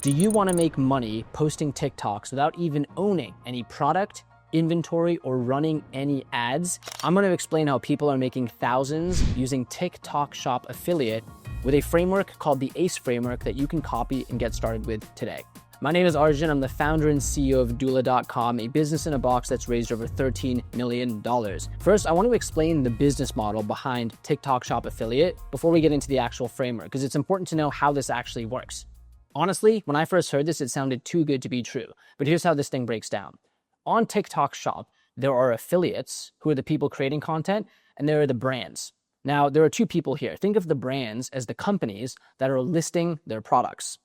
Do you want to make money posting TikToks without even owning any product, inventory, or running any ads? I'm going to explain how people are making thousands using TikTok Shop affiliate with a framework called the ACE framework that you can copy and get started with today. My name is Arjun. I'm the founder and CEO of Doula.com, a business in a box that's raised over $13 million. First, I want to explain the business model behind TikTok Shop affiliate before we get into the actual framework, because it's important to know how this actually works. Honestly, when I first heard this, it sounded too good to be true. But here's how this thing breaks down. On TikTok Shop, there are affiliates who are the people creating content, and there are the brands. Now, there are two people here. Think of the brands as the companies that are listing their products.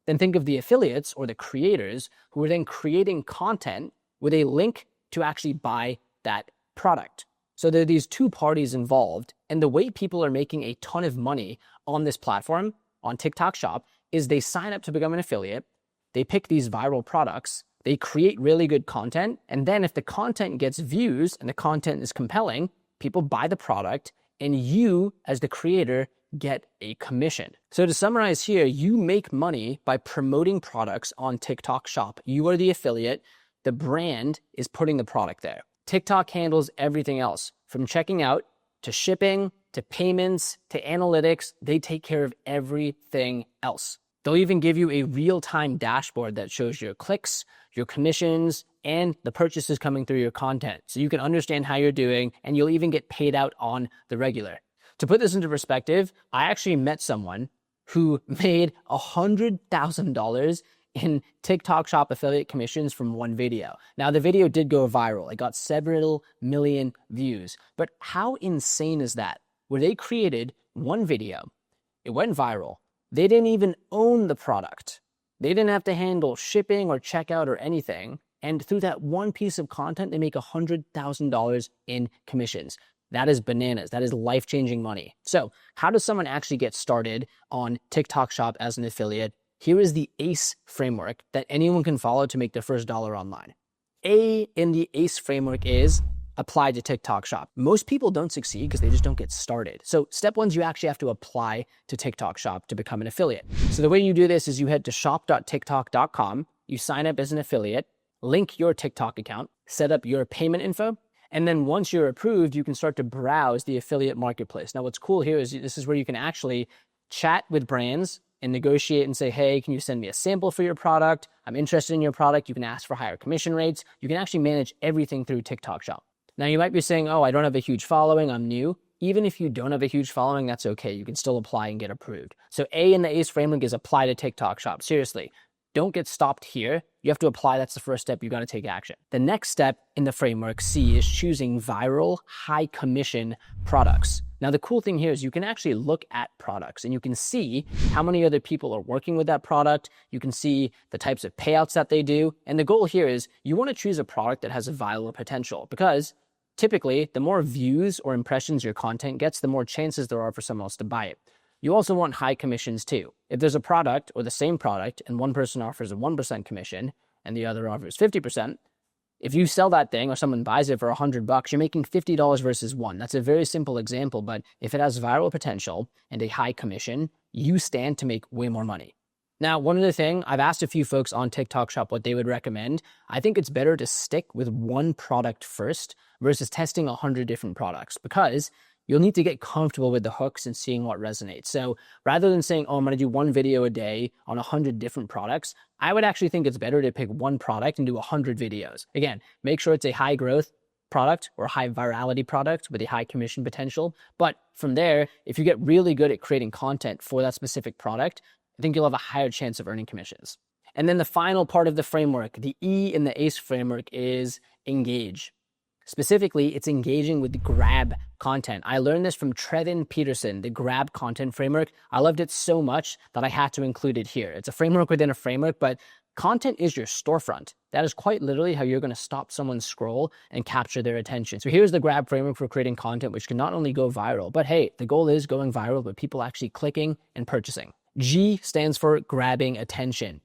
Then think of the affiliates or the creators who are then creating content with a link to actually buy that product. So there are these two parties involved, and the way people are making a ton of money on this platform, on TikTok Shop, is they sign up to become an affiliate, they pick these viral products, they create really good content, and then if the content gets views and the content is compelling, people buy the product, and you, as the creator, get a commission. So to summarize here, you make money by promoting products on TikTok Shop. You are the affiliate, the brand is putting the product there. TikTok handles everything else, from checking out, to shipping, to payments, to analytics. They take care of everything else. They'll even give you a real-time dashboard that shows your clicks, your commissions, and the purchases coming through your content. So you can understand how you're doing, and you'll even get paid out on the regular. To put this into perspective, I actually met someone who made $100,000 in TikTok Shop affiliate commissions from one video. Now, the video did go viral. It got several million views. But how insane is that? Where they created one video, it went viral. They didn't even own the product. They didn't have to handle shipping or checkout or anything. And through that one piece of content, they make $100,000 in commissions. That is bananas. That is life-changing money. So how does someone actually get started on TikTok Shop as an affiliate? Here is the ACE framework that anyone can follow to make their first dollar online. A in the ACE framework is apply to TikTok Shop. Most people don't succeed because they just don't get started. So step one is you actually have to apply to TikTok Shop to become an affiliate. So the way you do this is you head to shop.tiktok.com, you sign up as an affiliate, link your TikTok account, set up your payment info, and then once you're approved, you can start to browse the affiliate marketplace. Now, what's cool here is this is where you can actually chat with brands and negotiate and say, hey, can you send me a sample for your product? I'm interested in your product. You can ask for higher commission rates. You can actually manage everything through TikTok Shop. Now, you might be saying, oh, I don't have a huge following, I'm new. Even if you don't have a huge following, that's okay. You can still apply and get approved. So A in the ACE framework is apply to TikTok Shop. Seriously, don't get stopped here. You have to apply. That's the first step. You got to take action. The next step in the framework, C, is choosing viral, high commission products. Now, the cool thing here is you can actually look at products and you can see how many other people are working with that product. You can see the types of payouts that they do. And the goal here is you want to choose a product that has a viral potential, because typically, the more views or impressions your content gets, the more chances there are for someone else to buy it. You also want high commissions too. If there's a product or the same product and one person offers a 1% commission and the other offers 50%, if you sell that thing or someone buys it for $100, you're making $50 versus $1. That's a very simple example, but if it has viral potential and a high commission, you stand to make way more money. Now, one other thing, I've asked a few folks on TikTok Shop what they would recommend. I think it's better to stick with one product first versus testing 100 different products, because you'll need to get comfortable with the hooks and seeing what resonates. So rather than saying, oh, I'm going to do one video a day on 100 different products, I would actually think it's better to pick one product and do 100 videos. Again, make sure it's a high growth product or high virality product with a high commission potential. But from there, if you get really good at creating content for that specific product, I think you'll have a higher chance of earning commissions. And then the final part of the framework, the E in the ACE framework, is engage. Specifically, it's engaging with the grab content. I learned this from Trevin Peterson, the grab content framework. I loved it so much that I had to include it here. It's a framework within a framework, but content is your storefront. That is quite literally how you're going to stop someone's scroll and capture their attention. So here's the grab framework for creating content, which can not only go viral, but hey, the goal is going viral, but people actually clicking and purchasing. G stands for grabbing attention.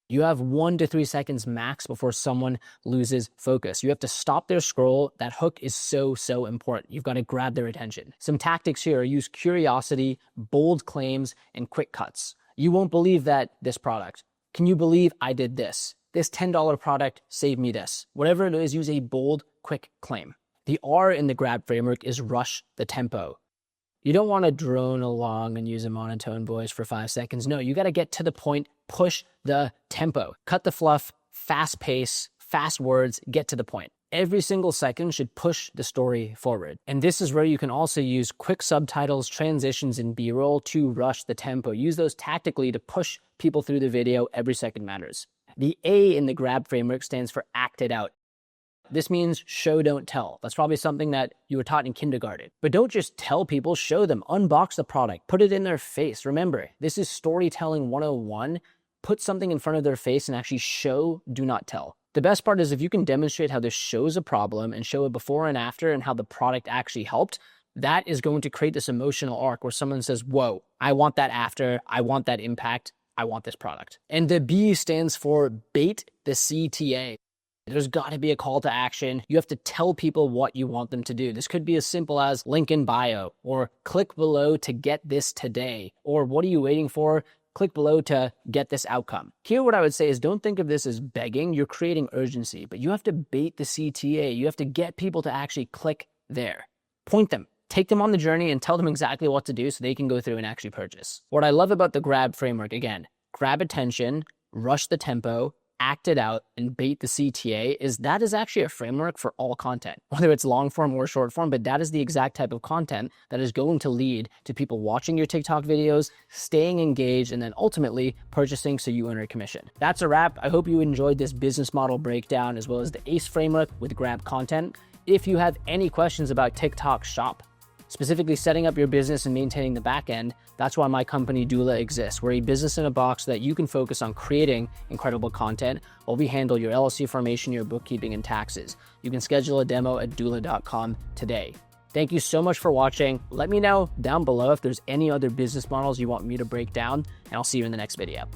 You have 1 to 3 seconds max before someone loses focus. You have to stop their scroll. That hook is so important. You've got to grab their attention. Some tactics here are use curiosity, bold claims, and quick cuts. You won't believe that this product. Can you believe I did this? This $10 product saved me this. Whatever it is, use a bold, quick claim. The R in the GRAB framework is rush the tempo. You don't want to drone along and use a monotone voice for 5 seconds. No, you got to get to the point, push the tempo, cut the fluff, fast pace, fast words, get to the point. Every single second should push the story forward. And this is where you can also use quick subtitles, transitions, and B-roll to rush the tempo. Use those tactically to push people through the video. Every second matters. The A in the GRAB framework stands for act it out. This means show, don't tell. That's probably something that you were taught in kindergarten. But don't just tell people, show them, unbox the product, put it in their face. Remember, this is storytelling 101. Put something in front of their face and actually show, do not tell. The best part is if you can demonstrate how this shows a problem and show it before and after and how the product actually helped, that is going to create this emotional arc where someone says, whoa, I want that after, I want that impact, I want this product. And the B stands for bait the CTA. There's got to be a call to action. You have to tell people what you want them to do. This could be as simple as link in bio, or click below to get this today, or what are you waiting for? Click below to get this outcome. Here, what I would say is don't think of this as begging. You're creating urgency, but you have to bait the CTA. You have to get people to actually click there. Point them. Take them on the journey and tell them exactly what to do so they can go through and actually purchase. What I love about the GRAB framework, again, grab attention, rush the tempo, act it out, and bait the CTA is actually a framework for all content, whether it's long form or short form, but that is the exact type of content that is going to lead to people watching your TikTok videos, staying engaged, and then ultimately purchasing so you earn a commission. That's a wrap. I hope you enjoyed this business model breakdown as well as the ACE framework with GRAB content. If you have any questions about TikTok Shop, specifically setting up your business and maintaining the back end, that's why my company Doula exists. We're a business in a box so that you can focus on creating incredible content while we handle your LLC formation, your bookkeeping, and taxes. You can schedule a demo at doula.com today. Thank you so much for watching. Let me know down below if there's any other business models you want me to break down, and I'll see you in the next video.